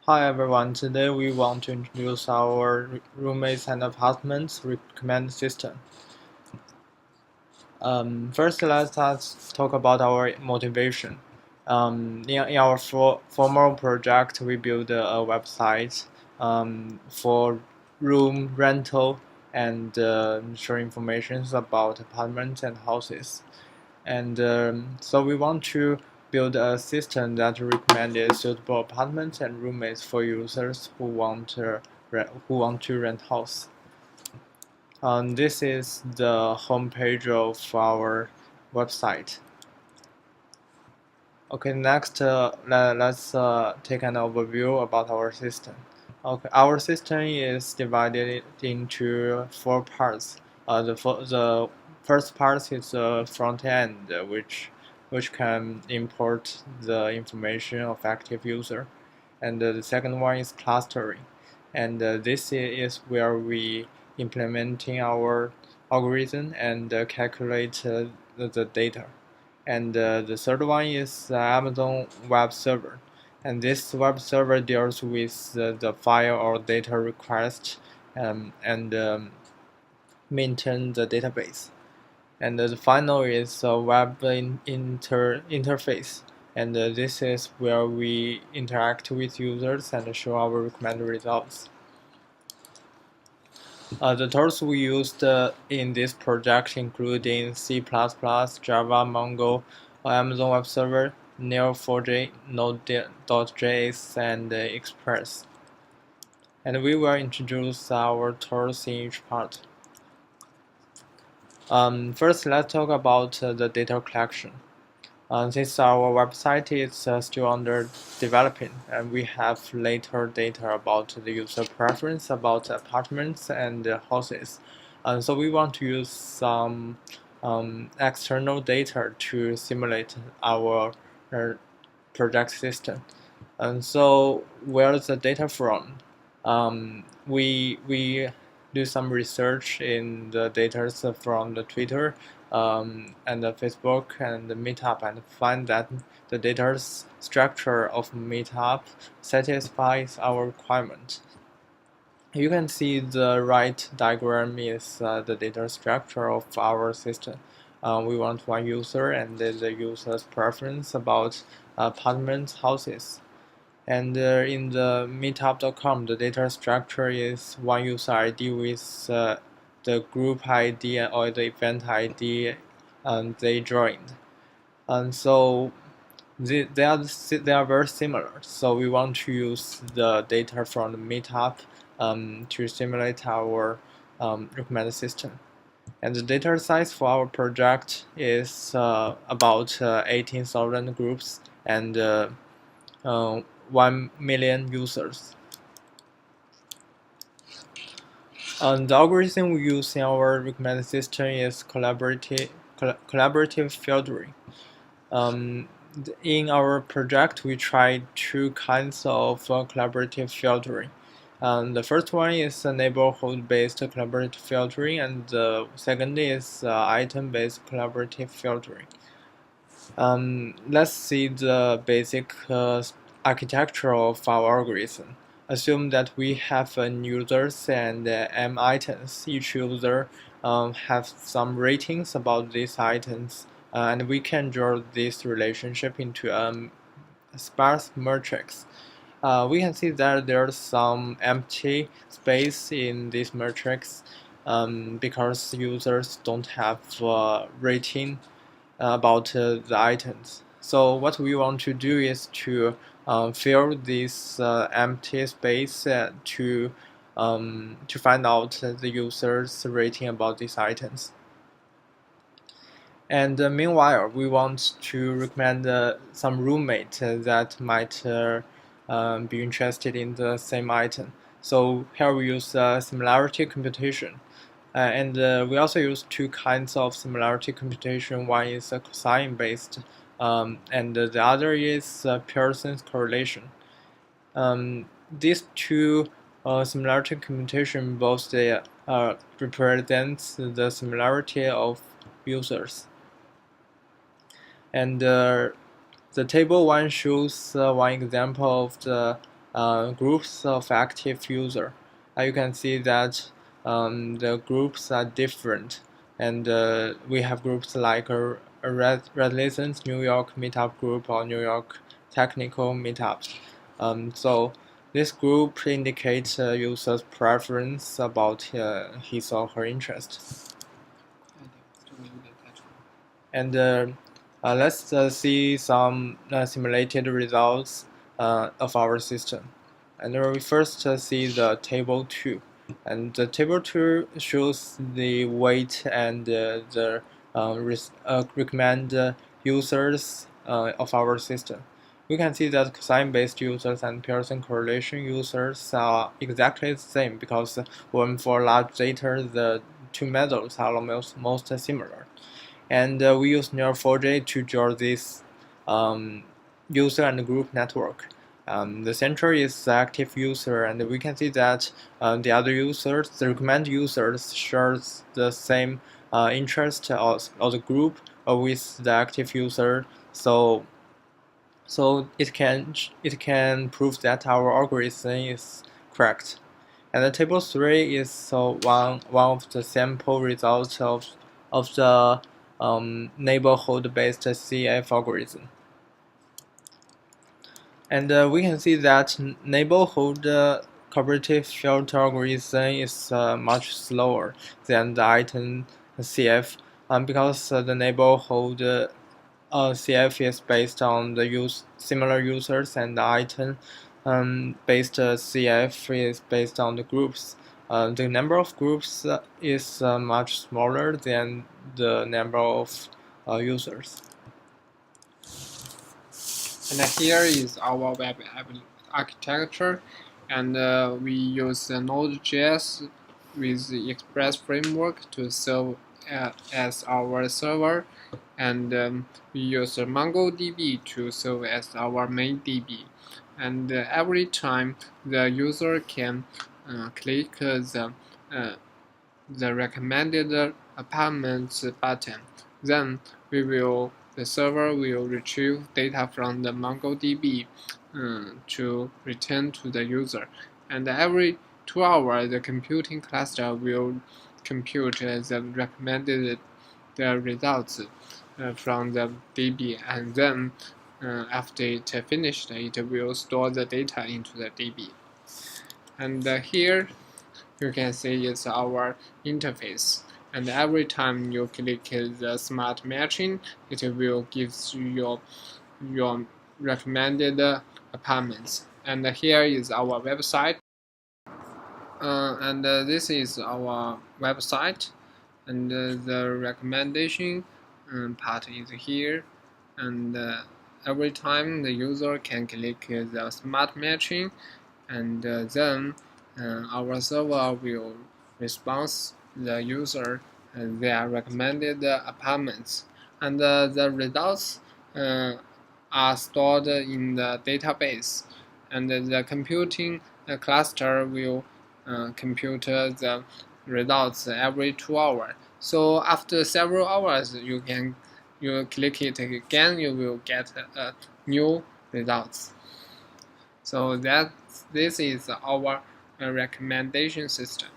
Hi everyone, today we want to introduce our roommates and apartments recommend system. First, let us talk about our motivation. In our formal project, we built a website for room rental and share information about apartments and houses. And so we want to build a system that recommends suitable apartments and roommates for users who want to rent house. This is the homepage of our website. Okay, next let's take an overview about our system. Okay, our system is divided into four parts. The first part is the front end, which can import the information of active user, and the second one is clustering, and this is where we implementing our algorithm and calculate the data. And the third one is Amazon Web Server. And this web server deals with the file or data request and maintain the database. And the final is a web interface. And this is where we interact with users and show our recommended results. The tools we used in this project including C++, Java, Mongo, Amazon Web Server, Neo4j, Node.js, and Express. And we will introduce our tools in each part. First, let's talk about the data collection. Since our website is still under developing, and we have later data about the user preference about apartments and houses. So we want to use some external data to simulate our project system. And so where's the data from? We do some research in the data from the Twitter and the Facebook and the Meetup and find that the data structure of Meetup satisfies our requirement. You can see the right diagram is the data structure of our system. We want one user and the user's preference about apartments, houses. And in the meetup.com, the data structure is one user ID with the group ID or the event ID they joined. And so they are very similar. So we want to use the data from the meetup to simulate our recommended system. And the data size for our project is about 18,000 groups and 1 million users. The algorithm we use in our recommended system is collaborative filtering. In our project, we tried two kinds of collaborative filtering. The first one is neighborhood-based collaborative filtering, and the second is item-based collaborative filtering. Let's see the basic architecture of our algorithm. Assume that we have n users and m items. Each user has some ratings about these items, and we can draw this relationship into a sparse matrix. We can see that there's some empty space in this matrix because users don't have rating about the items. So what we want to do is to fill this empty space to find out the user's rating about these items. And meanwhile, we want to recommend some roommate that might be interested in the same item. So here we use similarity computation. And we also use two kinds of similarity computation. One is cosine based, and the other is Pearson's correlation. These two similarity computation both represents the similarity of users. And the table one shows one example of the groups of active users. You can see that the groups are different, and we have groups like a Red License New York Meetup group or New York Technical Meetups. So this group indicates a user's preference about his or her interest. And let's see some simulated results of our system. And we first see the table 2. And the table 2 shows the weight and the recommend users of our system. We can see that cosine-based users and Pearson correlation users are exactly the same because when for large data, the two methods are most similar. And we use Neo4j to draw this user and group network. The center is the active user, and we can see that the other users, the recommended users, shares the same interest of the group with the active user. So it can prove that our algorithm is correct. And the table 3 is one of the sample results of the neighborhood-based CF algorithm. And we can see that neighborhood cooperative filter algorithm is much slower than the item CF because the neighborhood CF is based on the similar users, and the item based CF is based on the groups. The number of groups is much smaller than the number of users. And here is our web architecture, and we use Node.js with the Express framework to serve as our server, and we use MongoDB to serve as our main DB. And every time the user can click the recommended apartments button, then the server will retrieve data from the MongoDB to return to the user. And every 2 hours, the computing cluster will compute the recommended results from the DB, and then after it finished, it will store the data into the DB. And here you can see it's our interface. And every time you click the smart matching, it will give you your recommended apartments. And here is our website. And this is our website. And the recommendation part is here. And every time the user can click the smart matching, and then our server will respond the user their recommended apartments, and the results are stored in the database, and the computing cluster will compute the results every 2 hours. So after several hours, you click it again, you will get new results. So this is our recommendation system.